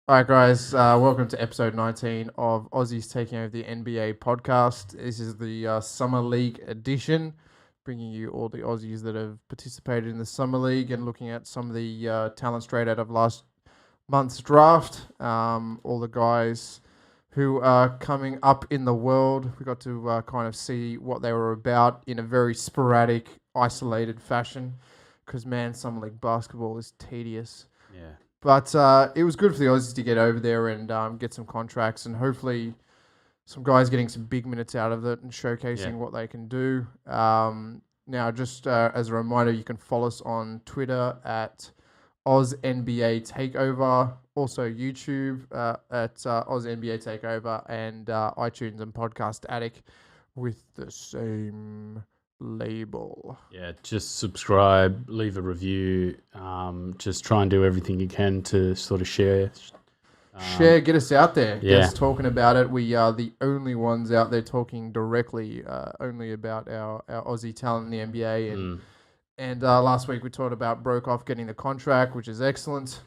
All right, guys. Welcome to episode 19 of Aussies Taking over the NBA podcast. This is the Summer League edition, bringing you all the Aussies that have participated in the Summer League and looking at some of the talent straight out of last month's draft. All the guys who are coming up in the world. We got to kind of see what they were about in a very sporadic, isolated fashion because, man, Summer League basketball is tedious. Yeah. But it was good for the Aussies to get over there and get some contracts and hopefully some guys getting some big minutes out of it and showcasing what they can do. Now, just as a reminder, you can follow us on Twitter at AusNBA Takeover, also YouTube at AusNBA Takeover, and iTunes and Podcast Addict with the same label. Yeah, just subscribe, leave a review, just try and do everything you can to sort of share. Get us out there. Get us talking about it. We are the only ones out there talking directly only about our Aussie talent in the NBA. And last week we talked about Brokoff getting the contract, which is excellent.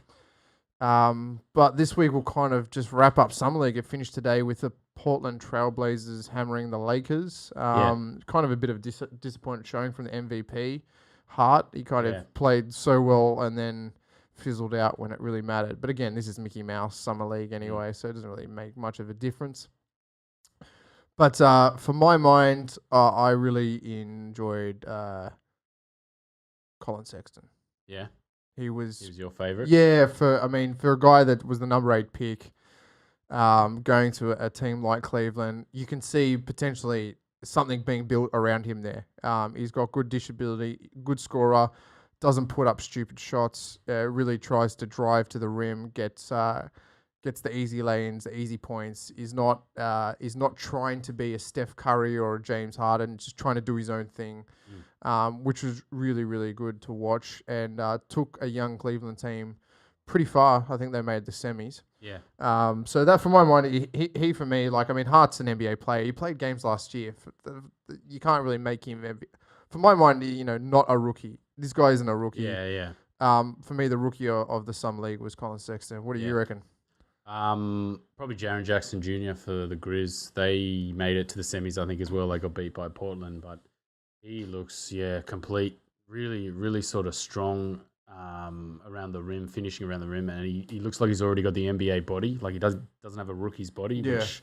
But this week we'll kind of just wrap up Summer League. It finished today with the Portland Trailblazers hammering the Lakers. Kind of a bit of a disappointed showing from the MVP, Hart. He kind of played so well and then fizzled out when it really mattered. But again, this is Mickey Mouse Summer League anyway, so it doesn't really make much of a difference. But for my mind, I really enjoyed Colin Sexton. Yeah. He was your favorite? Yeah, for a guy that was the number 8 pick, going to a team like Cleveland, you can see potentially something being built around him there. He's got good dish ability, good scorer, doesn't put up stupid shots, really tries to drive to the rim, gets the easy lanes, the easy points. He's not trying to be a Steph Curry or a James Harden, just trying to do his own thing, which was really, really good to watch and took a young Cleveland team pretty far. I think they made the semis. Yeah. So that, for my mind, he for me, Hart's an NBA player. He played games last year. You can't really make him, for my mind, not a rookie. This guy isn't a rookie. Yeah. For me, the rookie of the Summer League was Colin Sexton. What do you reckon? Probably Jaren Jackson Jr. for the Grizz. They made it to the semis, I think, as well. They got beat by Portland, but he looks, complete, really, really sort of strong around the rim, finishing around the rim, and he looks like he's already got the NBA body. Like, he doesn't have a rookie's body, which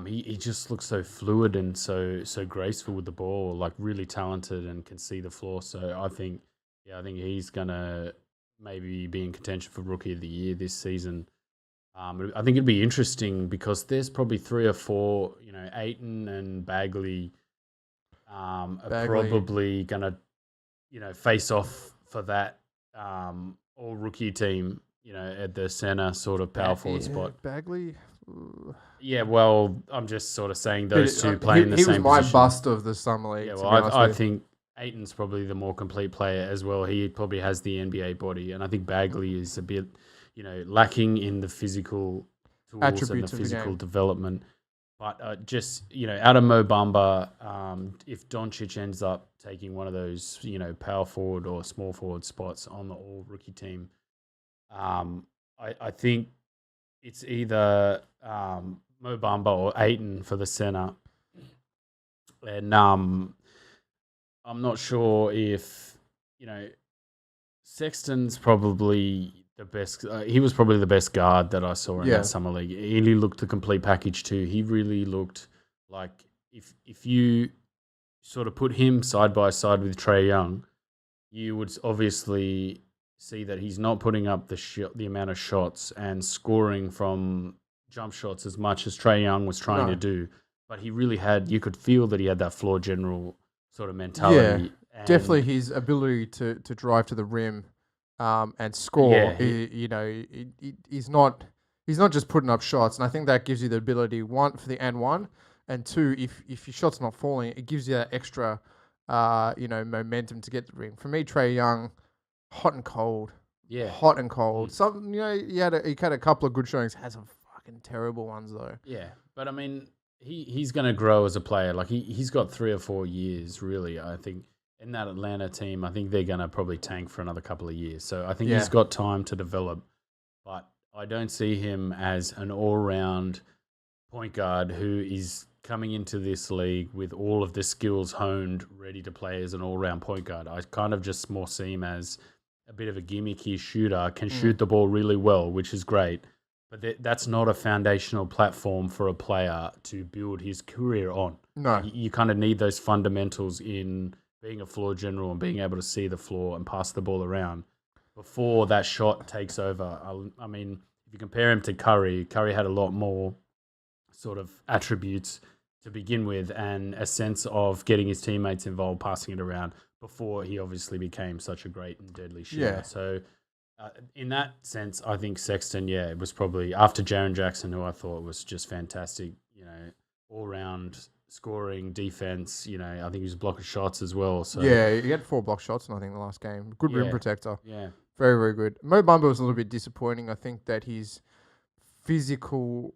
he just looks so fluid and so graceful with the ball, like really talented and can see the floor. So I think he's gonna maybe be in contention for Rookie of the Year this season. I think it'd be interesting because there's probably 3 or 4, Ayton and Bagley are probably going to, face off for that all rookie team, at the center sort of power forward spot. Bagley? Yeah, well, I'm just sort of saying those two play in the same position. He was my bust of the Summer League. Yeah, well, I think Ayton's probably the more complete player as well. He probably has the NBA body, and I think Bagley is a bit lacking in the physical tools attributes and the physical development. But just, out of Mo Bamba, if Doncic ends up taking one of those, power forward or small forward spots on the all-rookie team, I think it's either Mo Bamba or Ayton for the center. And I'm not sure if, Sexton's probably the best. He was probably the best guard that I saw in that Summer League. He looked the complete package too. He really looked like if you sort of put him side by side with Trae Young, you would obviously see that he's not putting up the amount of shots and scoring from jump shots as much as Trae Young was trying to do. But he really had. You could feel that he had that floor general sort of mentality. Yeah, definitely his ability to drive to the rim. And score. Yeah, he's not just putting up shots, and I think that gives you the ability, one, for the and one, and two, if your shot's not falling, it gives you that extra, momentum to get the ring. For me, Trae Young, hot and cold. Yeah, hot and cold. Some, he had a couple of good showings. Had some fucking terrible ones though. Yeah, but I mean, he's going to grow as a player. Like he's got 3 or 4 years, really. I think. In that Atlanta team, I think they're going to probably tank for another couple of years. So I think he's got time to develop. But I don't see him as an all-round point guard who is coming into this league with all of the skills honed, ready to play as an all-round point guard. I kind of just more see him as a bit of a gimmicky shooter, can shoot the ball really well, which is great. But that's not a foundational platform for a player to build his career on. No. You kind of need those fundamentals in being a floor general and being able to see the floor and pass the ball around before that shot takes over. I mean, if you compare him to Curry, Curry had a lot more sort of attributes to begin with and a sense of getting his teammates involved, passing it around before he obviously became such a great and deadly shooter. Yeah. So in that sense, I think Sexton, it was probably after Jaren Jackson, who I thought was just fantastic, all round scoring, defense, I think he was blocking shots as well. So yeah, he had 4 block shots in, I think, the last game. Good rim protector. Yeah. Very, very good. Mo Bamba was a little bit disappointing. I think that his physical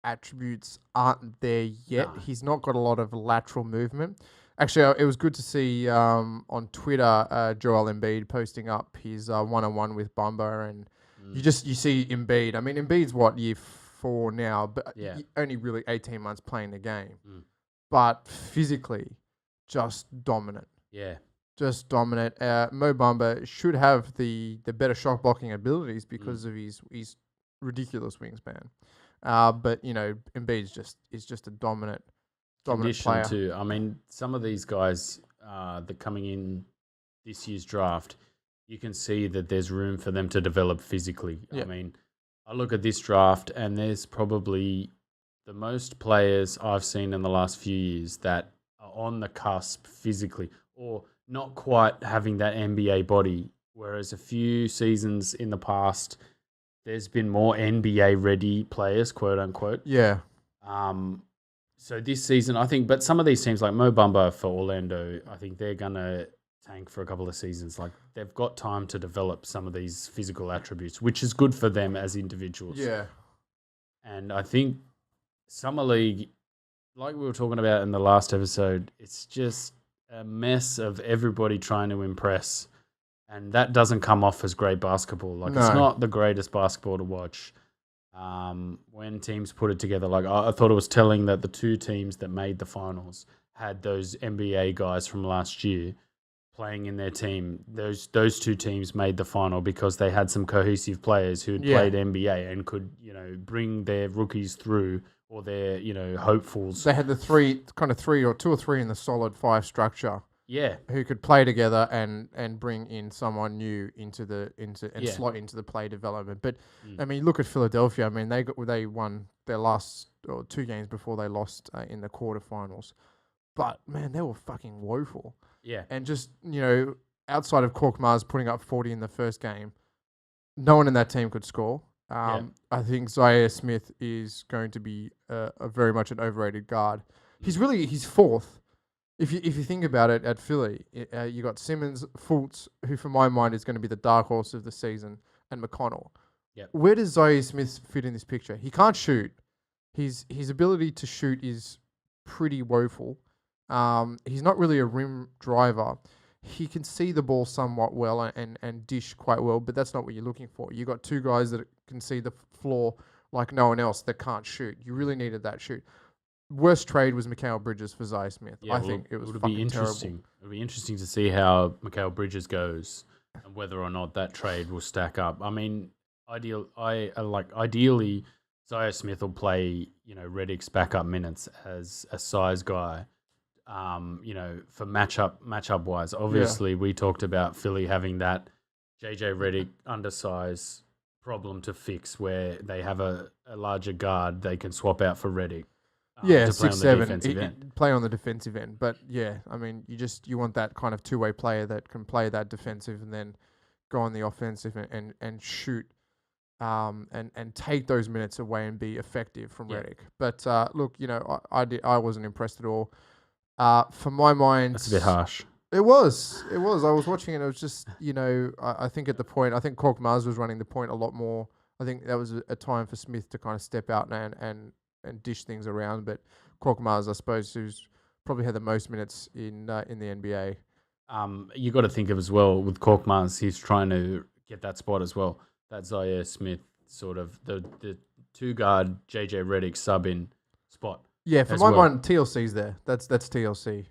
attributes aren't there yet. No. He's not got a lot of lateral movement. Actually, it was good to see on Twitter Joel Embiid posting up his one-on-one with Bamba, and you see Embiid. I mean, Embiid's year 4 now, but only really 18 months playing the game. But physically, just dominant. Yeah. Just dominant. Mo Bamba should have the better shot blocking abilities because of his ridiculous wingspan. But Embiid is just a dominant player too. I mean, some of these guys that coming in this year's draft, you can see that there's room for them to develop physically. Yeah. I mean, I look at this draft and there's probably the most players I've seen in the last few years that are on the cusp physically or not quite having that NBA body, whereas a few seasons in the past, there's been more NBA-ready players, quote unquote. Yeah. So this season, I think, but some of these teams like Mo Bamba for Orlando, I think they're going to tank for a couple of seasons. Like they've got time to develop some of these physical attributes, which is good for them as individuals. Yeah. And I think Summer League, like we were talking about in the last episode, it's just a mess of everybody trying to impress. And that doesn't come off as great basketball. Like it's not the greatest basketball to watch. When teams put it together, like I thought it was telling that the 2 teams that made the finals had those NBA guys from last year playing in their team. Those 2 teams made the final because they had some cohesive players who had played NBA and could, bring their rookies through or their, hopefuls. They had the 3 or 2 or 3 in the solid 5 structure. Yeah, who could play together and bring in someone new into slot into the play development. But I mean, look at Philadelphia. I mean, they won their last 2 games before they lost in the quarterfinals. But man, they were fucking woeful. Yeah, and just outside of Cork Mars putting up 40 in the first game, no one in that team could score. I think Zaire Smith is going to be a very much an overrated guard. He's 4th. If you think about it, at Philly, you got Simmons, Fultz, who for my mind is going to be the dark horse of the season, and McConnell. Yep. Where does Zaire Smith fit in this picture? He can't shoot. His ability to shoot is pretty woeful. He's not really a rim driver. He can see the ball somewhat well and dish quite well, but that's not what you're looking for. You got 2 guys that can see the floor like no one else that can't shoot. You really needed that shoot. Worst trade was Mikal Bridges for Zaire Smith. I think it was fucking terrible. It'll be interesting to see how Mikal Bridges goes and whether or not that trade will stack up. I mean, ideally, Zaire Smith will play, Redick's backup minutes as a size guy, for matchup wise. Obviously, we talked about Philly having that JJ Redick undersize problem to fix where they have a larger guard they can swap out for Redick. To play 6'7", play on the defensive end. But I mean, you want that kind of 2-way player that can play that defensive and then go on the offensive and shoot, and take those minutes away and be effective from Redick. But look, I wasn't impressed at all. For my mind, that's a bit harsh. It was. I was watching it. It was just, I think at the point, I think Cork Mars was running the point a lot more. I think that was a time for Smith to kind of step out and dish things around. But Cork Mars, I suppose, who's probably had the most minutes in the NBA. You got to think of as well with Cork Mars, he's trying to get that spot as well. That Zaire Smith sort of the two guard JJ Redick sub in spot. Yeah, for my mind, TLC's there. That's TLC.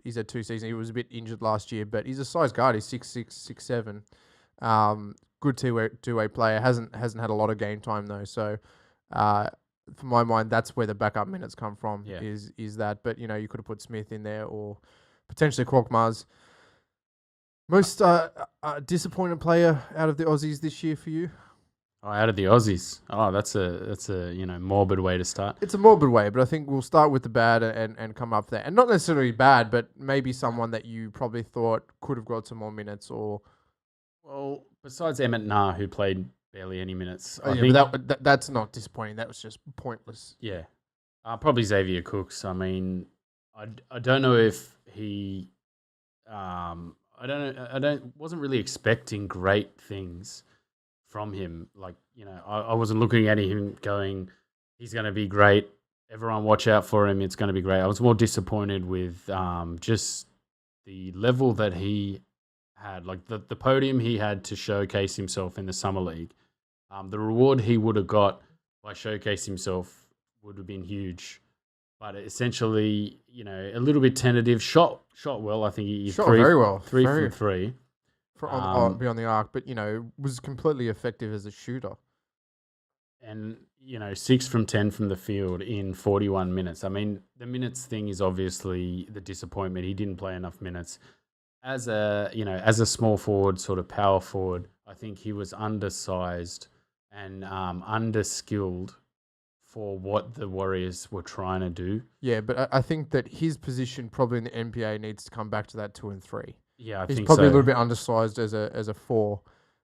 He's had 2 seasons. He was a bit injured last year, but he's a size guard. He's 6'6", 6'7". Good two-way player. Hasn't had a lot of game time though. So, for my mind, that's where the backup minutes come from. Yeah. Is that? But you could have put Smith in there or potentially Korkmaz. Most disappointed player out of the Aussies this year for you? Oh, out of the Aussies. Oh, that's a morbid way to start. It's a morbid way, but I think we'll start with the bad and come up there. And not necessarily bad, but maybe someone that you probably thought could have got some more minutes or... Well, besides Emmett Nah, who played barely any minutes. But that's not disappointing. That was just pointless. Yeah. Probably Xavier Cooks. I mean, I don't know if he... wasn't really expecting great things from him. Like, I wasn't looking at him going, he's going to be great. Everyone watch out for him. It's going to be great. I was more disappointed with just the level that he had, like the podium he had to showcase himself in the Summer League. The reward he would have got by showcasing himself would have been huge. But essentially, a little bit tentative. Shot well. I think he shot very well. 3 from 3. Beyond the arc, but was completely effective as a shooter. And 6 from 10 from the field in 41 minutes. I mean, the minutes thing is obviously the disappointment. He didn't play enough minutes. As a small forward, sort of power forward, I think he was undersized and underskilled for what the Warriors were trying to do. Yeah, but I think that his position probably in the NBA needs to come back to that 2 and 3. Yeah, he's probably a little bit undersized as a 4,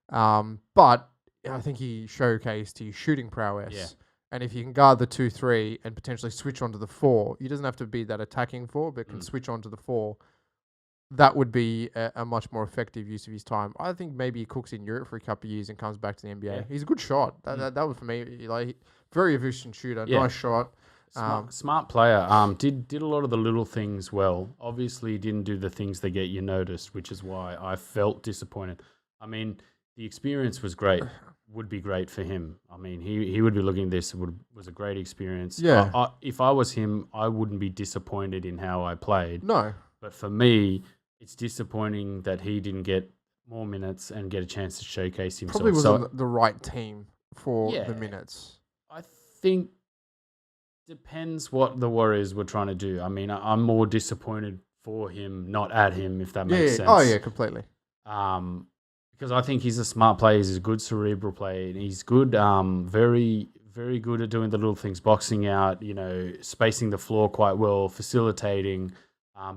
but I think he showcased his shooting prowess. Yeah. And if you can guard the 2-3 and potentially switch onto the 4, he doesn't have to be that attacking 4, but can switch onto the 4. That would be a much more effective use of his time. I think maybe he cooks in Europe for a couple of years and comes back to the NBA. Yeah. He's a good shot. That was for me. Like, very efficient shooter. Yeah. Nice shot. Smart player. Did a lot of the little things well. Obviously, didn't do the things that get you noticed, which is why I felt disappointed. I mean, the experience was great. Would be great for him. I mean, he would be looking at this. Was a great experience. Yeah. If I was him, I wouldn't be disappointed in how I played. No. But for me, it's disappointing that he didn't get more minutes and get a chance to showcase himself. Probably wasn't the right team for the minutes. I think depends what the Warriors were trying to do. I mean, I'm more disappointed for him, not at him, if that makes sense. Oh, yeah, completely. Because I think he's a smart player. He's a good cerebral player. And he's good, very, very good at doing the little things, boxing out, spacing the floor quite well, facilitating,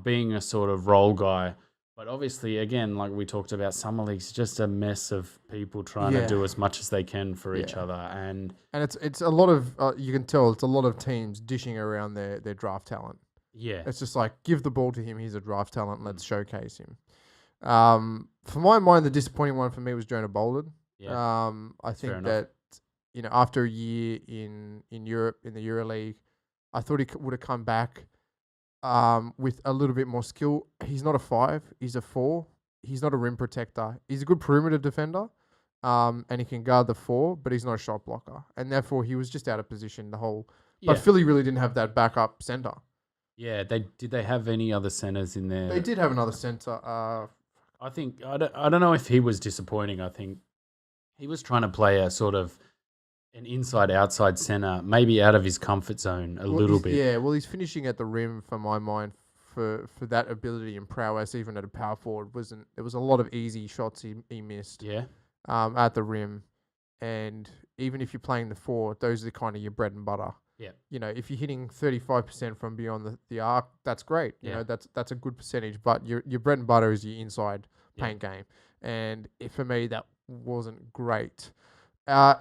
being a sort of role guy. But obviously, again, like we talked about, Summer League's just a mess of people trying to do as much as they can for each other. And it's a lot of, you can tell, it's a lot of teams dishing around their draft talent. Yeah. It's just like, give the ball to him, he's a draft talent, let's showcase him. For my mind, the disappointing one for me was Jonah Bolden. Yeah. I think that, after a year in Europe, in the EuroLeague, I thought he would have come back with a little bit more skill. He's not a 5, he's a 4. He's not a rim protector. He's a good perimeter defender, and he can guard the 4, but he's not a shot blocker. And therefore, he was just out of position the whole... Yeah. But Philly really didn't have that backup center. Yeah, did they have any other centers in there? They did have another center. I think... I don't know if he was disappointing. I think he was trying to play a sort of an inside-outside center, maybe out of his comfort zone a little bit. Yeah, well, he's finishing at the rim, for my mind, for that ability and prowess, even at a power forward. There was a lot of easy shots he missed. Yeah. At the rim. And even if you're playing the 4, those are kind of your bread and butter. Yeah. If you're hitting 35% from beyond the arc, that's great. That's a good percentage. But your bread and butter is your inside paint game. And for me, that wasn't great.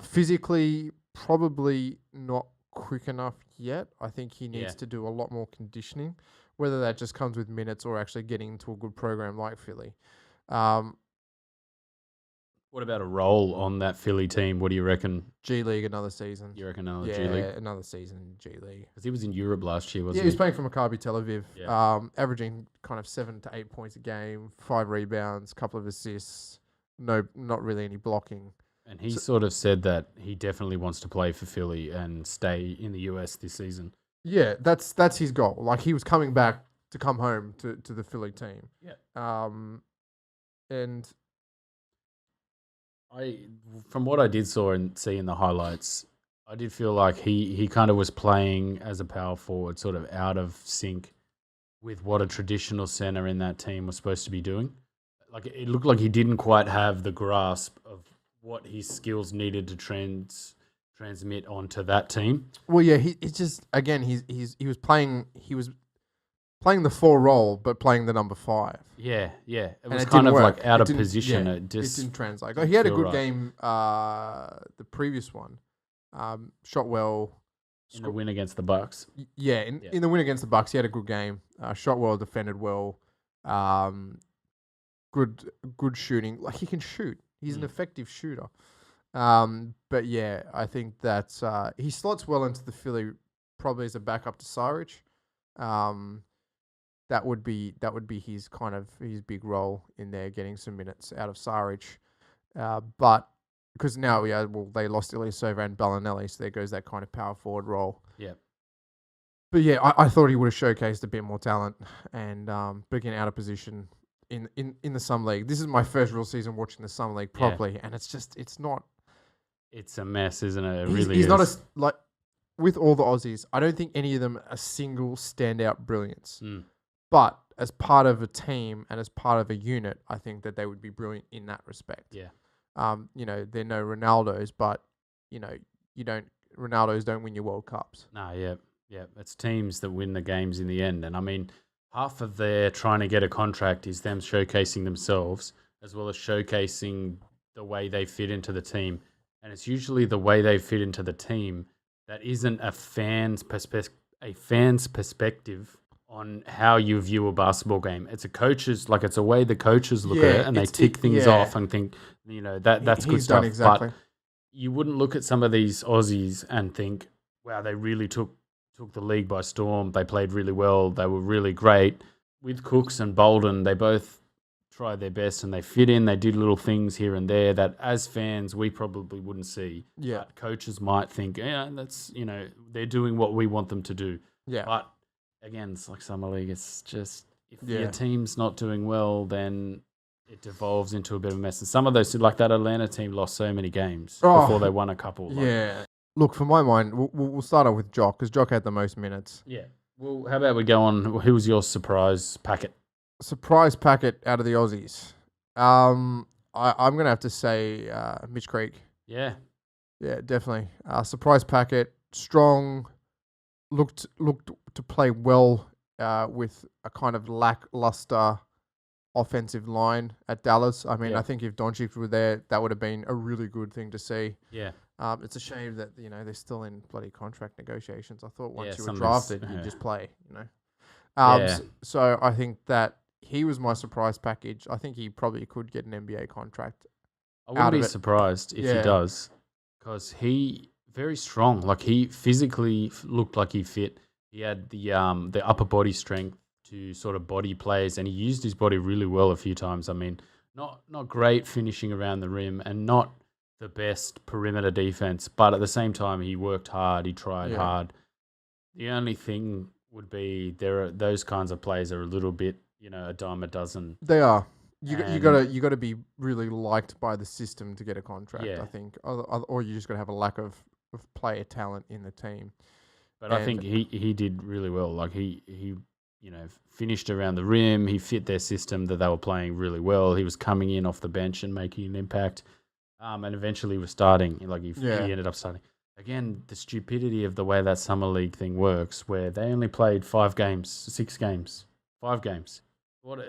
Physically, probably not quick enough yet. I think he needs to do a lot more conditioning, whether that just comes with minutes or actually getting into a good program like Philly. What about a role on that Philly team? What do you reckon? G League another season. You reckon another G League? Yeah, another season in G League. Because he was in Europe last year, wasn't he? Yeah, he was playing for Maccabi Tel Aviv. Yeah. Averaging kind of 7 to 8 points a game, 5 rebounds, couple of assists. No, not really any blocking. And he sort of said that he definitely wants to play for Philly and stay in the US this season. Yeah, that's his goal. Like, he was coming back to come home to the Philly team. Yeah. And from what I did see in the highlights, I did feel like he kind of was playing as a power forward, sort of out of sync with what a traditional center in that team was supposed to be doing. Like, it looked like he didn't quite have the grasp of what his skills needed to transmit onto that team. Well, yeah, it's just, again, he was playing the 4 role, but playing the number 5. Yeah. It was it kind of work. like out It of position. Yeah, it didn't translate. Like, he had a good right. game. The previous one, shot well. In the win against the Bucks. Yeah, in the win against the Bucks, he had a good game. Shot well, defended well. Good shooting. Like, he can shoot. He's an effective shooter. But yeah, I think that he slots well into the Philly, probably as a backup to Saric. That would be his kind of his big role in there, getting some minutes out of Saric. But because now they lost Ilyasova and Bellinelli, so there goes that kind of power forward role. Yeah. But yeah, I thought he would have showcased a bit more talent, and but again, out of position in the Summer League. This is my first real season watching the Summer League properly, and it's not. It's a mess, isn't it? He's not like, with all the Aussies, I don't think any of them are single standout brilliance. But as part of a team and as part of a unit, I think that they would be brilliant in that respect. Yeah. They're no Ronaldos, but Ronaldos don't win your World Cups. No, yeah. It's teams that win the games in the end. And I mean, half of their trying to get a contract is them showcasing themselves, as well as showcasing the way they fit into the team. And it's usually the way they fit into the team that isn't a fan's perspective on how you view a basketball game. It's a way the coaches look at it, and they tick things off and think, that's good stuff. Exactly. But you wouldn't look at some of these Aussies and think, wow, they really took the league by storm. They played really well. They were really great. With Cooks and Bolden, they both tried their best and they fit in. They did little things here and there that as fans we probably wouldn't see. Yeah. But coaches might think, that's, they're doing what we want them to do. Yeah. But again, it's like Summer League. It's just, if your team's not doing well, then it devolves into a bit of a mess. And some of those, like that Atlanta team, lost so many games before they won a couple. Yeah. Look, for my mind, we'll start off with Jock, because Jock had the most minutes. Yeah. Well, how about we go on? Who was your surprise packet? Surprise packet out of the Aussies. I'm going to have to say Mitch Creek. Yeah. Yeah, definitely. Surprise packet, strong, looked to play well with a kind of lackluster offensive line at Dallas. I mean, I think if Doncic were there, that would have been a really good thing to see. Yeah. It's a shame that they're still in bloody contract negotiations. I thought once you were drafted, you'd just play. So I think that he was my surprise package. I think he probably could get an NBA contract. I wouldn't be surprised if he does, because he very strong. Like, he physically looked like he fit. He had the upper body strength to sort of body plays, and he used his body really well a few times. I mean, not great finishing around the rim and not the best perimeter defense, but at the same time he worked hard, he tried hard. The only thing would be those kinds of plays are a little bit, a dime a dozen. They are. You got to be really liked by the system to get a contract, I think, or you just got to have a lack of player talent in the team. But I think he did really well. Like, he finished around the rim. He fit their system that they were playing really well. He was coming in off the bench and making an impact. And eventually was starting. Like, he ended up starting. Again, the stupidity of the way that Summer League thing works, where they only played 5 games, 6 games, 5 games.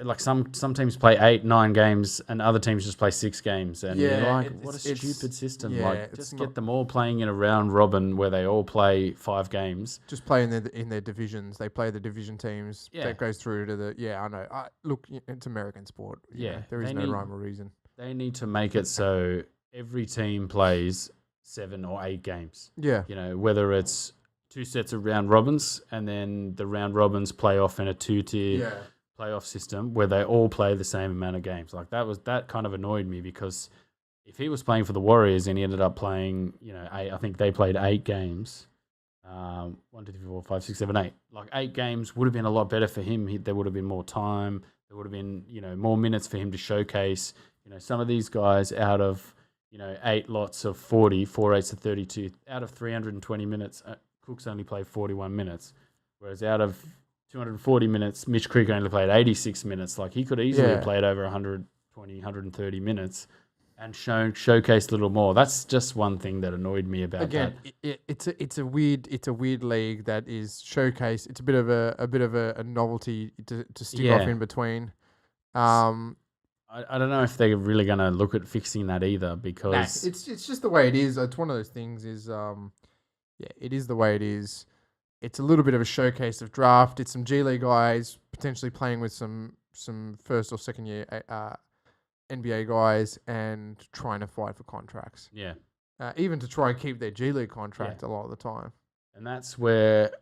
Like, some teams play 8, 9 games, and other teams just play 6 games. And you're like, what a stupid system. Yeah, just get them all playing in a round robin where they all play 5 games. Just play in their divisions. They play the division teams. Yeah. That goes through to the... Yeah, I know. Look, it's American sport. There is no rhyme or reason. They need to make it so every team plays 7 or 8 games. Yeah. Whether it's 2 sets of round robins and then the round robins play off in a 2-tier playoff system where they all play the same amount of games. Like, that kind of annoyed me, because if he was playing for the Warriors and he ended up playing, I think they played 8 games. 1, 2, 3, 4, 5, 6, 7, 8. Like 8 games would have been a lot better for him. There would have been more time. There would have been, more minutes for him to showcase. Some of these guys out of, 8 lots of 40, 4 eights of 32, out of 320 minutes, Cook's only played 41 minutes. Whereas out of 240 minutes, Mitch Creek only played 86 minutes. Like he could easily have played over 120, 130 minutes and showcase a little more. That's just one thing that annoyed me about that. It's a weird league that is showcase. It's a bit of a novelty to stick off in between. I don't know if they're really going to look at fixing that either because it's just the way it is. It's one of those things. It is the way it is. It's a little bit of a showcase of draft. It's some G League guys potentially playing with some first or second year NBA guys and trying to fight for contracts. Yeah. Even to try and keep their G League contract a lot of the time. And that's where,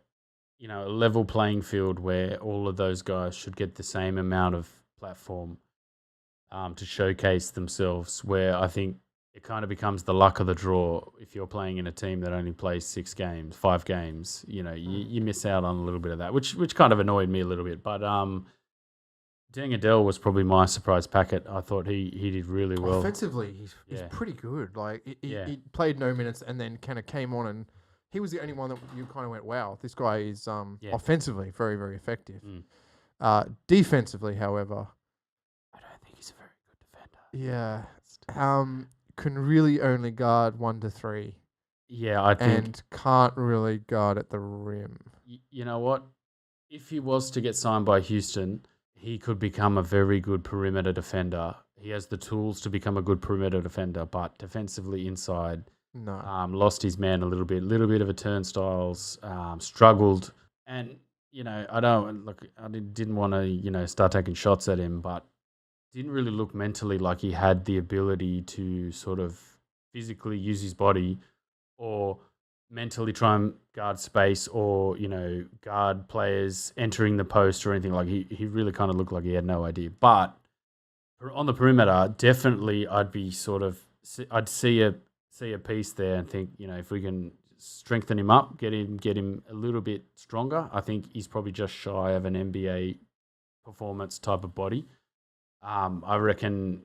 a level playing field where all of those guys should get the same amount of platform to showcase themselves, where I think it kind of becomes the luck of the draw. If you're playing in a team that only plays 6 games, 5 games, you miss out on a little bit of that, which kind of annoyed me a little bit. But Deng Adele was probably my surprise packet. I thought he did really well. Offensively, he's pretty good. Like he played no minutes and then kind of came on, and he was the only one that you kind of went, wow, this guy is offensively very, very effective. Defensively, however, I don't think he's a very good defender. Yeah. Can really only guard 1 to 3. Yeah, I think. And can't really guard at the rim. You know what? If he was to get signed by Houston, he could become a very good perimeter defender. He has the tools to become a good perimeter defender, but defensively inside, no. Lost his man a little bit of a turnstiles, struggled. And, I didn't want to, start taking shots at him, but didn't really look mentally like he had the ability to sort of physically use his body or mentally try and guard space or, guard players entering the post or anything. Like he really kind of looked like he had no idea. But on the perimeter, definitely I'd see a piece there and think, if we can strengthen him up, get him a little bit stronger. I think he's probably just shy of an NBA performance type of body. I reckon,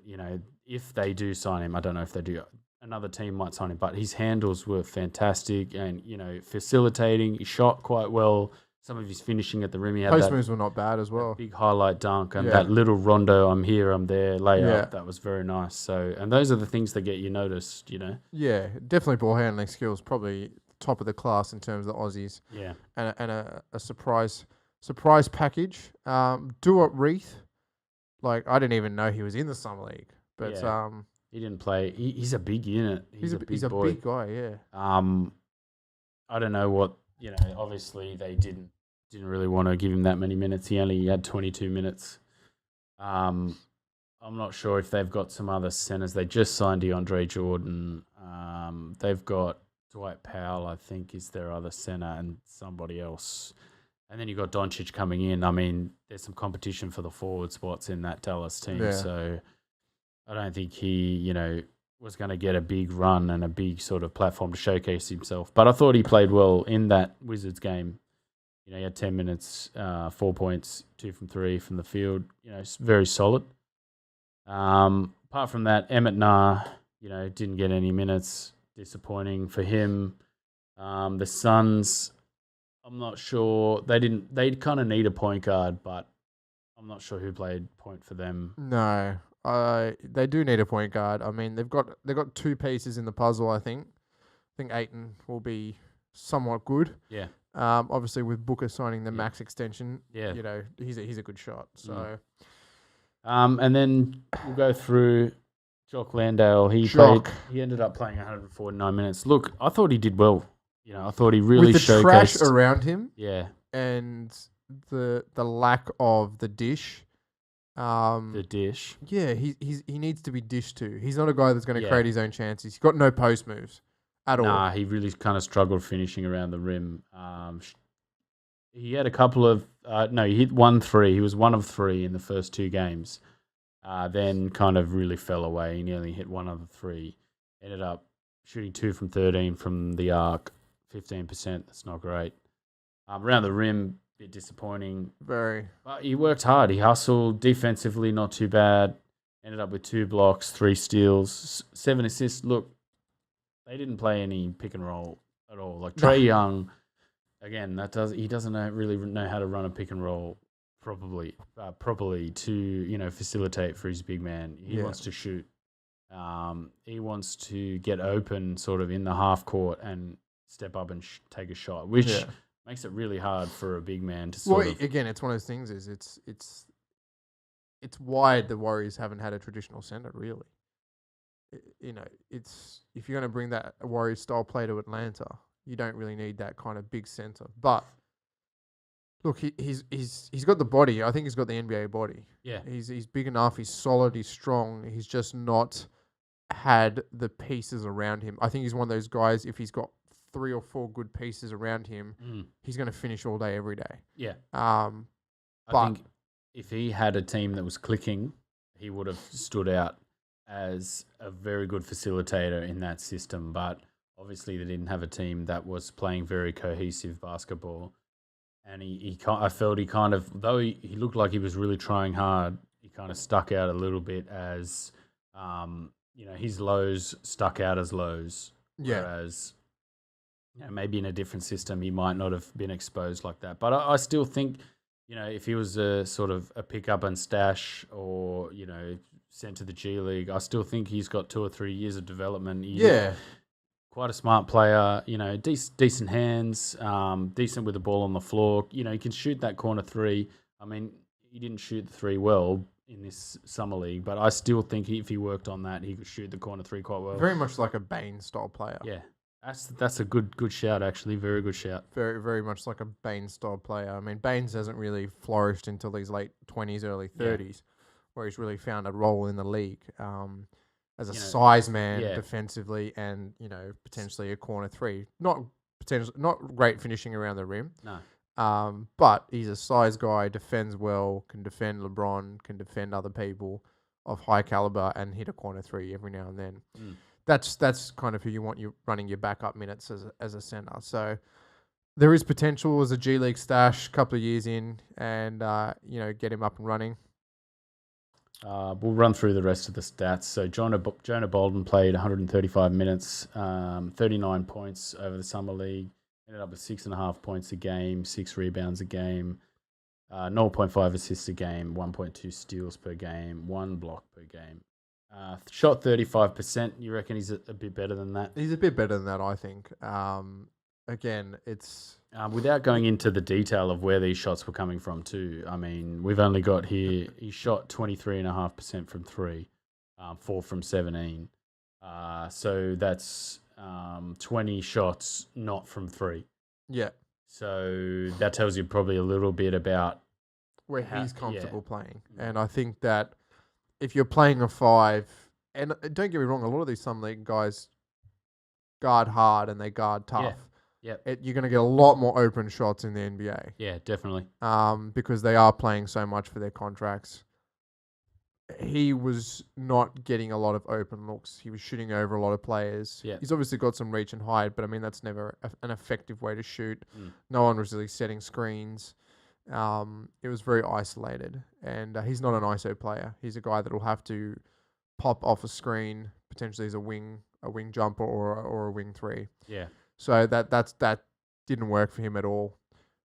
if they do sign him, I don't know if they do, another team might sign him, but his handles were fantastic and, facilitating. He shot quite well. Some of his finishing at the rim. He had post moves were not bad as well. Big highlight dunk and that little rondo, I'm here, I'm there, layup. That was very nice. So, and those are the things that get you noticed, Yeah, definitely ball handling skills, probably top of the class in terms of the Aussies. Yeah. And a surprise package. Duop Reith. Like, I didn't even know he was in the Summer League. But he didn't play. He's a big unit. He's a big guy, yeah. I don't know what, obviously they didn't really want to give him that many minutes. He only had 22 minutes. I'm not sure if they've got some other centers. They just signed DeAndre Jordan. They've got Dwight Powell, I think, is their other center, and somebody else. And then you've got Doncic coming in. I mean, there's some competition for the forward spots in that Dallas team. Yeah. So I don't think he, was going to get a big run and a big sort of platform to showcase himself. But I thought he played well in that Wizards game. He had 10 minutes, 4 points, 2 from 3 from the field. Very solid. Apart from that, Emmett Nah, didn't get any minutes. Disappointing for him. The Suns, I'm not sure. They kind of need a point guard, but I'm not sure who played point for them. No, they do need a point guard. I mean, they've got 2 pieces in the puzzle. I think Ayton will be somewhat good. Yeah. Obviously with Booker signing the max extension. Yeah. He's a good shot. So. And then we'll go through Jock Landale. He ended up playing 149 minutes. Look, I thought he did well. I thought he really with the showcased trash around him. Yeah. And the lack of the dish. The dish. Yeah, he needs to be dished to. He's not a guy that's going to create his own chances. He's got no post moves at all. Nah, he really kind of struggled finishing around the rim. He had a couple of he hit 1 3. He was 1 of 3 in the first 2 games. then kind of really fell away. He nearly hit one other three. Ended up shooting 2 from 13 from the arc, 15%. That's not great. Around the rim, bit disappointing. Very. But he worked hard. He hustled defensively, not too bad. Ended up with 2 blocks, 3 steals, 7 assists. Look, they didn't play any pick and roll at all. Like Trae Young, again, he doesn't really know how to run a pick and roll properly to facilitate for his big man. He wants to shoot. He wants to get open, sort of in the half court and step up and take a shot, which makes it really hard for a big man to sort of. Again, it's one of those things. It's why the Warriors haven't had a traditional center, really. It's if you're going to bring that Warriors style play to Atlanta, you don't really need that kind of big center. But look, he's got the body. I think he's got the NBA body. Yeah, he's big enough. He's solid. He's strong. He's just not had the pieces around him. I think he's one of those guys. If he's got 3 or 4 good pieces around him, he's going to finish all day, every day. Yeah. I think if he had a team that was clicking, he would have stood out as a very good facilitator in that system. But obviously, they didn't have a team that was playing very cohesive basketball. And I felt he kind of, though he looked like he was really trying hard, he kind of stuck out a little bit as, his lows stuck out as lows. Yeah. Whereas, maybe in a different system, he might not have been exposed like that. But I still think, if he was a sort of a pick up and stash or, sent to the G League, I still think he's got 2 or 3 years of development. Quite a smart player, decent hands, decent with the ball on the floor. He can shoot that corner 3. I mean, he didn't shoot the 3 well in this summer league, but I still think if he worked on that, he could shoot the corner 3 quite well. Very much like a Bain style player. Yeah. That's a good shout, actually. Very good shout. Very, very much like a Baines style player. I mean, Baines hasn't really flourished until his late 20s, early 30s, where he's really found a role in the league as a size man defensively and, potentially a corner 3. Not great finishing around the rim. No. But he's a size guy, defends well, can defend LeBron, can defend other people of high caliber and hit a corner 3 every now and then. That's kind of who you want running your backup minutes as a center. So there is potential as a G League stash, couple of years in, and get him up and running. We'll run through the rest of the stats. So Jonah Bolden played 135 minutes, 39 points over the summer league. Ended up with 6.5 points a game, 6 rebounds a game, 0.5 assists a game, 1.2 steals per game, 1 block per game. Shot 35%. You reckon he's a bit better than that? He's a bit better than that, I think. Again, it's... without going into the detail of where these shots were coming from too, I mean, we've only got here, he shot 23.5% from 3, 4 from 17. So that's 20 shots not from 3. Yeah. So that tells you probably a little bit about... where he's comfortable playing. And I think that if you're playing a 5, and don't get me wrong, a lot of these Summer League guys guard hard and they guard tough. Yeah. You're going to get a lot more open shots in the NBA. Yeah, definitely. Because they are playing so much for their contracts. He was not getting a lot of open looks. He was shooting over a lot of players. Yeah. He's obviously got some reach and height, but I mean, that's never an effective way to shoot. No one was really setting screens. It was very isolated, and he's not an ISO player. He's a guy that will have to pop off a screen, potentially as a wing jumper or a wing 3. Yeah. So that didn't work for him at all.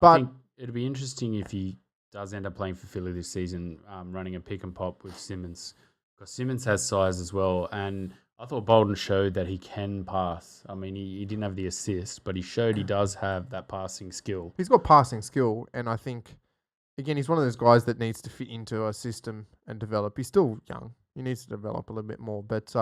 But I think it'd be interesting if he does end up playing for Philly this season, running a pick and pop with Simmons, because Simmons has size as well. And I thought Bolden showed that he can pass. I mean, he didn't have the assist, but he showed he does have that passing skill. He's got passing skill, and I think, again, he's one of those guys that needs to fit into a system and develop. He's still young. He needs to develop a little bit more. But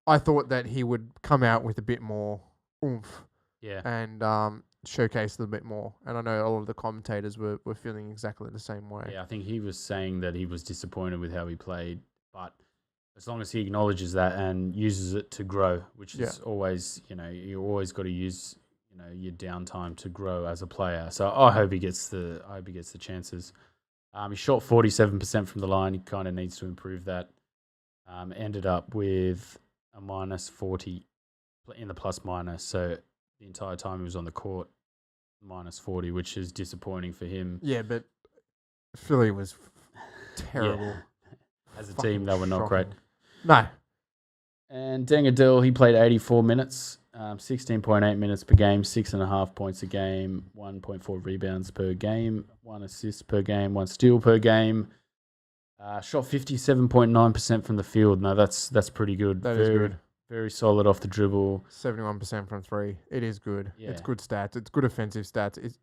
I thought that he would come out with a bit more oomph and showcase a little bit more. And I know a lot of the commentators were feeling exactly the same way. Yeah, I think he was saying that he was disappointed with how he played, but as long as he acknowledges that and uses it to grow, which is always, you always got to use, your downtime to grow as a player. So I hope he gets the chances. He shot 47% from the line. He kind of needs to improve that. Ended up with a minus 40 in the plus minus. So the entire time he was on the court, minus 40, which is disappointing for him. Yeah, but Philly was terrible. Yeah. As a team, they were not great. No. And Deng Adel, he played 84 minutes, 16.8 minutes per game, 6.5 points a game, 1.4 rebounds per game, 1 assist per game, 1 steal per game. Shot 57.9% from the field. No, that's pretty good. That is good. Very solid off the dribble. 71% from 3. It is good. Yeah. It's good stats. It's good offensive stats.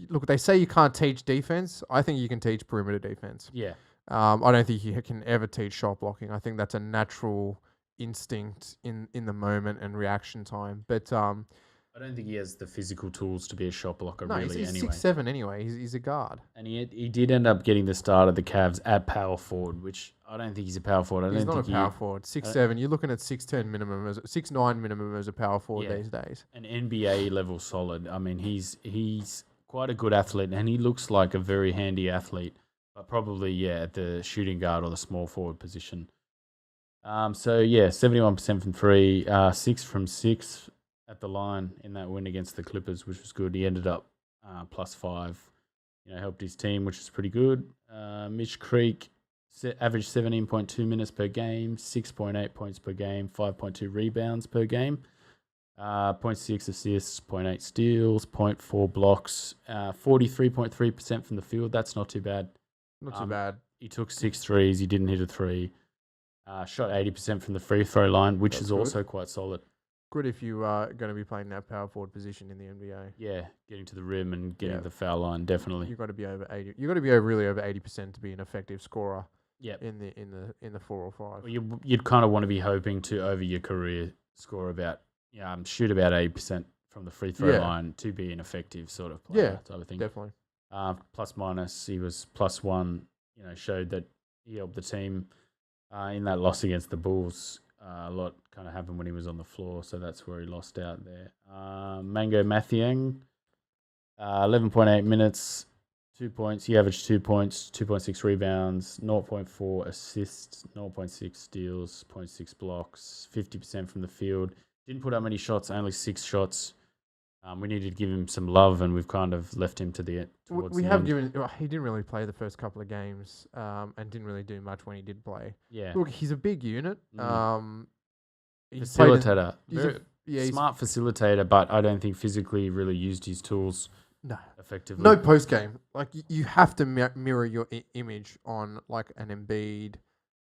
Look, they say you can't teach defense. I think you can teach perimeter defense. Yeah. I don't think you can ever teach shot blocking. I think that's a natural instinct in the moment and reaction time. But I don't think he has the physical tools to be a shot blocker, really, he's anyway. 6'7" anyway. He's a guard. And he did end up getting the start of the Cavs at power forward, which I don't think he's a power forward. He's not a power forward. 6'7". You're looking at 6'10" minimum, 6'9" minimum as a power forward these days. An NBA level solid. I mean, he's quite a good athlete, and he looks like a very handy athlete. But probably, at the shooting guard or the small forward position. 71% from 3, 6 from 6 at the line in that win against the Clippers, which was good. He ended up plus 5, helped his team, which is pretty good. Mitch Creek averaged 17.2 minutes per game, 6.8 points per game, 5.2 rebounds per game, 0.6 assists, 0.8 steals, 0.4 blocks, 43.3% from the field. That's not too bad. Not too bad. He took 6 threes. He didn't hit a 3. Shot 80% from the free throw line, which is also quite solid. Good if you are going to be playing that power forward position in the NBA. Yeah, getting to the rim and getting the foul line, definitely. You've got to be over 80. You've got to be really over 80% to be an effective scorer. Yep. In the 4 or 5. Well, you'd kind of want to be hoping to over your career score about shoot about 80% from the free throw line to be an effective sort of player type of thing. Definitely. Plus minus, he was plus 1. Showed that he helped the team in that loss against the Bulls. A lot kind of happened when he was on the floor, so that's where he lost out there. Mango Mathiang, 11.8 minutes, 2 points. He averaged 2 points, 2.6 rebounds, 0.4 assists, 0.6 steals, 0.6 blocks, 50% from the field. Didn't put out many shots, only 6 shots. We needed to give him some love, and we've kind of left him to the towards we the have end. given. He didn't really play the first couple of games, and didn't really do much when he did play. Yeah, look, he's a big unit. Facilitator, he's smart facilitator, but I don't think physically really used his tools. No, effectively. No post game. Like you have to mirror your image on like an Embiid,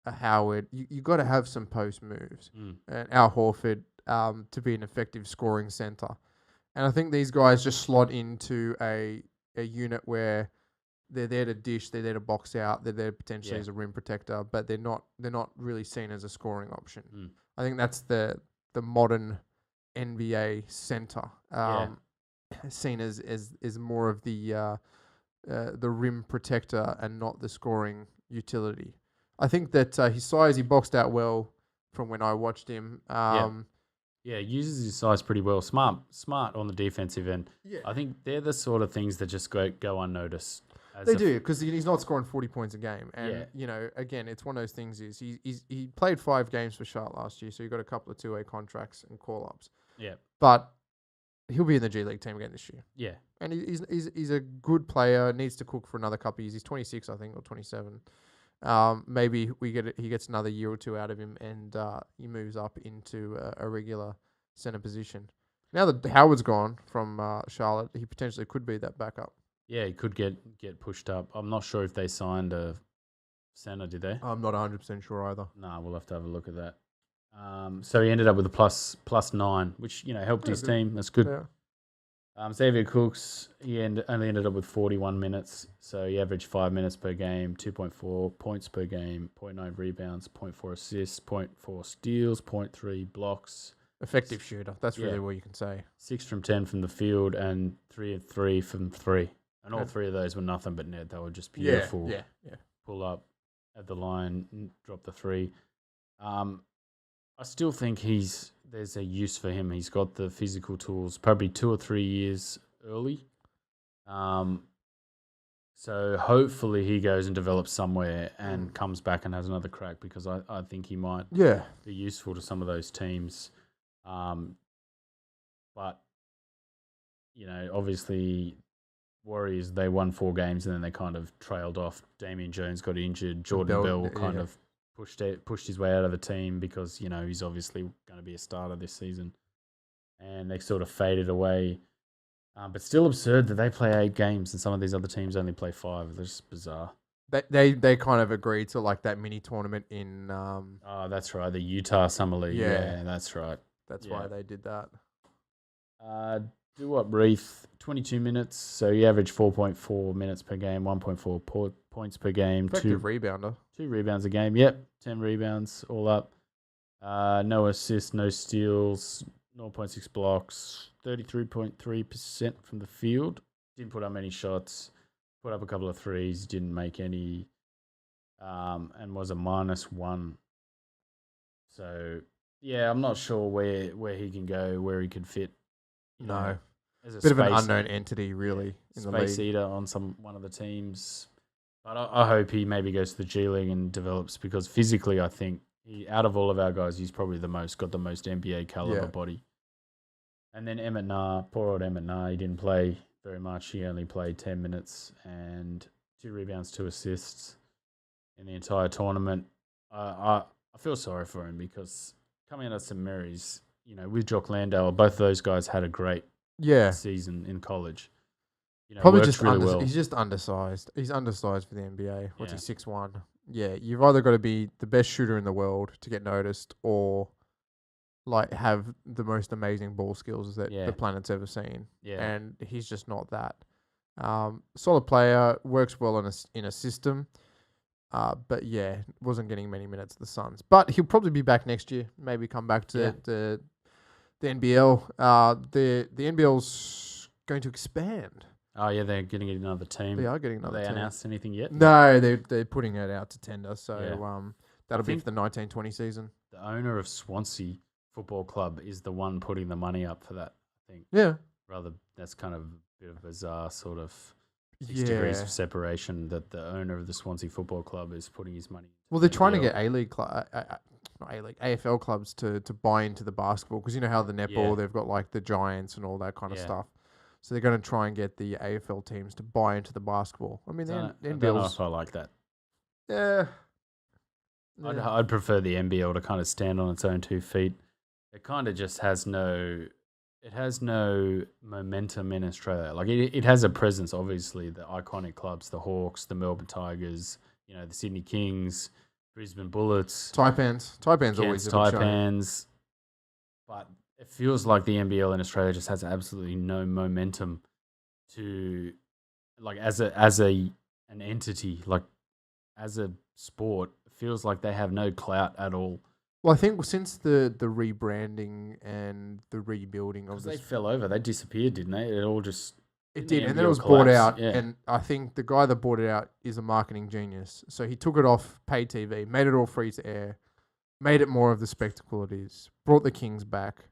a Howard. You got to have some post moves, and Al Horford to be an effective scoring center. And I think these guys just slot into a unit where they're there to dish, they're there to box out, they're there potentially as a rim protector, but they're not really seen as a scoring option. I think that's the modern NBA center, seen as more of the rim protector and not the scoring utility. I think that his size, he boxed out well from when I watched him. Yeah, uses his size pretty well. Smart on the defensive end. Yeah. I think they're the sort of things that just go unnoticed. They do, because he's not scoring 40 points a game. And, again, it's one of those things is he played 5 games for Charlotte last year, so he got a couple of 2-way contracts and call-ups. Yeah. But he'll be in the G League team again this year. Yeah. And he's a good player, needs to cook for another couple of years. He's 26, I think, or 27. Maybe he gets another year or 2 out of him, and he moves up into a regular center position. Now that Howard's gone from Charlotte, he potentially could be that backup. Yeah, he could get pushed up. I'm not sure if they signed a center, did they? I'm not 100% sure either. No, we'll have to have a look at that. So he ended up with a plus 9, which helped his team. That's good. Yeah. Xavier Cooks, he only ended up with 41 minutes, so he averaged 5 minutes per game, 2.4 points per game, 0.9 rebounds, 0.4 assists, 0.4 steals, 0.3 blocks. Effective shooter. That's really what you can say. 6 from 10 from the field and 3 of 3 from 3. And all 3 of those were nothing but net. They were just beautiful. Yeah. Pull up at the line, drop the 3. I still think there's a use for him. He's got the physical tools, probably 2 or 3 years early. So hopefully he goes and develops somewhere and comes back and has another crack, because I think he might be useful to some of those teams. But, obviously Warriors, they won 4 games and then they kind of trailed off. Damian Jones got injured. Jordan Bell kind of pushed his way out of the team because, he's obviously going to be a starter this season. And they sort of faded away. But still absurd that they play 8 games and some of these other teams only play 5. It's just bizarre. They kind of agreed to like that mini tournament in. Oh, that's right. The Utah Summer League. Yeah, that's right. That's why they did that. Do up Reef, 22 minutes. So you average 4.4 minutes per game, 1.4 points per game. Effective rebounder. 2 rebounds a game. Yep, 10 rebounds all up. No assists, no steals, 0.6 blocks, 33.3% from the field. Didn't put up many shots. Put up a couple of threes. Didn't make any. And was a -1. So, yeah, I'm not sure where he can go, where he could fit. No. As a bit of an unknown entity, really, in the league. Space eater on one of the teams. But I hope he maybe goes to the G League and develops, because physically, I think, out of all of our guys, he's probably got the most NBA caliber body. And then Emmett Nah, poor old Emmett Nah, he didn't play very much. He only played 10 minutes and 2 rebounds, 2 assists in the entire tournament. I feel sorry for him, because coming out of St. Mary's, with Jock Landale, both of those guys had a great season in college. Probably just really well. He's just undersized. He's undersized for the NBA. What's he, 6'1"? Yeah, you've either got to be the best shooter in the world to get noticed, or like have the most amazing ball skills that the planet's ever seen. Yeah. And he's just not that. Solid player, works well in a system. But wasn't getting many minutes at the Suns. But he'll probably be back next year. Maybe come back to the NBL. The NBL's going to expand. Oh yeah, they're getting another team. They are getting another team. Have they announced anything yet? No, they're putting it out to tender. So that'll be for the 1920 season. The owner of Swansea Football Club is the one putting the money up for that, I think. Yeah. That's kind of a bit of a bizarre sort of 6 degrees of separation, that the owner of the Swansea Football Club is putting his money. Well, they're trying to get AFL clubs to buy into the basketball, because you know how the netball, they've got like the Giants and all that kind of stuff. So they're going to try and get the AFL teams to buy into the basketball. I mean, I don't know if I like that. Yeah. I'd prefer the NBL to kind of stand on its own 2 feet. It kind of just has no momentum in Australia. Like it has a presence, obviously, the iconic clubs, the Hawks, the Melbourne Tigers, the Sydney Kings, Brisbane Bullets. Taipan's always Taipans. But it feels like the NBL in Australia just has absolutely no momentum to, like, as an entity, like as a sport. It feels like they have no clout at all. Well, I think since the rebranding and the rebuilding of they fell over, they disappeared, didn't they? It did, and then it was bought out. Yeah. And I think the guy that bought it out is a marketing genius. So he took it off pay TV, made it all free to air, made it more of the spectacle it is. Brought the Kings back.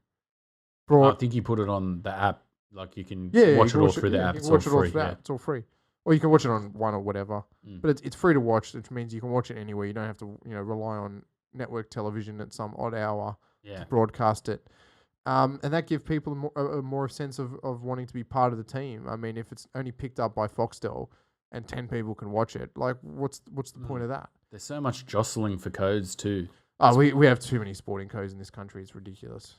I think he put it on the app. Like you can watch it all through the app. It's all free. It's all free. Or you can watch it on One or whatever. But it's free to watch, which means you can watch it anywhere. You don't have to rely on network television at some odd hour to broadcast it. And that gives people a more sense of wanting to be part of the team. I mean, if it's only picked up by Foxtel and 10 people can watch it, like what's the point of that? There's so much jostling for codes too. We have too many sporting codes in this country. It's ridiculous.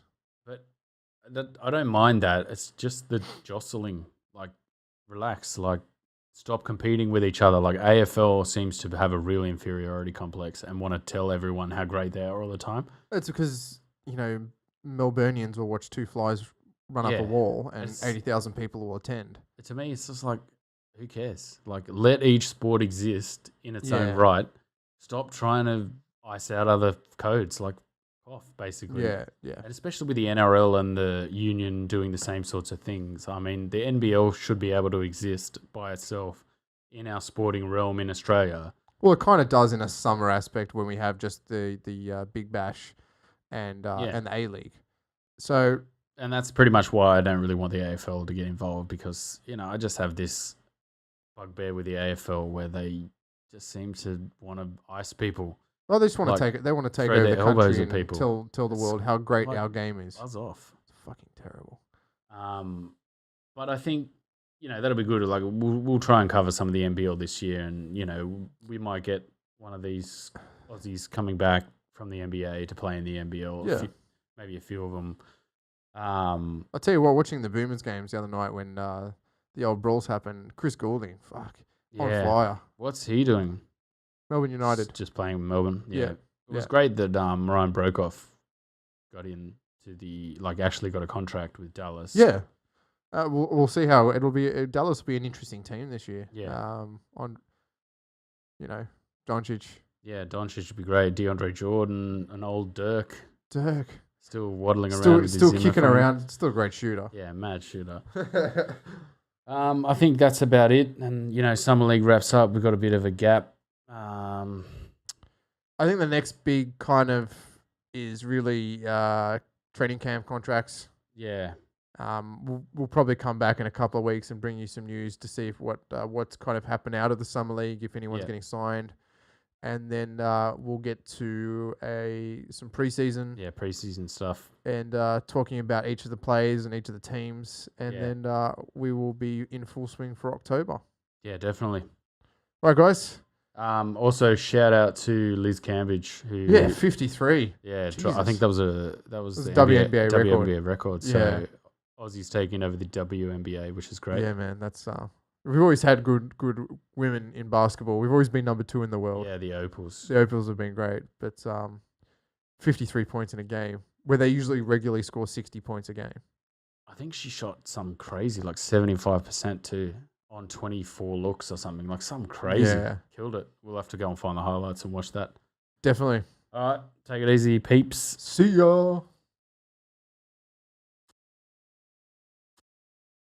But I don't mind that. It's just the jostling. Like, relax. Like, stop competing with each other. Like, AFL seems to have a real inferiority complex and want to tell everyone how great they are all the time. It's because, Melburnians will watch 2 flies run up a wall and 80,000 people will attend. To me, it's just like, who cares? Like, let each sport exist in its own right. Stop trying to ice out other codes, like off, basically. Yeah. And especially with the NRL and the union doing the same sorts of things. I mean, the NBL should be able to exist by itself in our sporting realm in Australia. Well, it kind of does in a summer aspect when we have just the Big Bash and the A-League. So, and that's pretty much why I don't really want the AFL to get involved, because I just have this bugbear with the AFL where they just seem to want to ice people. Well, they just want Like, to take it. They want to take throw over their the elbows country at and people. tell the world how great like, our game is. Buzz off. It's fucking terrible. But I think, that'll be good. Like we'll try and cover some of the NBL this year, and we might get one of these Aussies coming back from the NBA to play in the NBL. Yeah. Maybe a few of them. I'll tell you what, watching the Boomers games the other night when the old brawls happened, Chris Goulding, on fire. What's he doing? Melbourne United. Just playing with Melbourne. Yeah. It was Yeah. great that Ryan Brokoff got into actually got a contract with Dallas. Yeah. We'll see how it'll be. Dallas will be an interesting team this year. Yeah. Doncic. Yeah, Doncic would be great. DeAndre Jordan, an old Dirk. Still waddling around. With Still his kicking Zimmer phone. around. Still a great shooter. Yeah, mad shooter. I think that's about it. And, Summer League wraps up. We've got a bit of a gap. I think the next big kind of is really training camp contracts. Yeah. We'll probably come back in a couple of weeks and bring you some news to see if what's kind of happened out of the Summer League, if anyone's getting signed. And then we'll get to some preseason. Yeah, preseason stuff. And talking about each of the players and each of the teams. And then we will be in full swing for October. Yeah, definitely. All right, guys. Also, shout out to Liz Cambridge, who 53. Yeah, I think that was the WNBA record. So Aussies taking over the WNBA, which is great. Yeah, man, that's we've always had good women in basketball. We've always been number 2 in the world. Yeah, the Opals. The Opals have been great, but 53 points in a game where they usually regularly score 60 points a game. I think she shot some crazy, like 75% too, on 24 looks or something, like some crazy. Yeah. Killed it. We'll have to go and find the highlights and watch that. Definitely. All right, take it easy, peeps. See ya.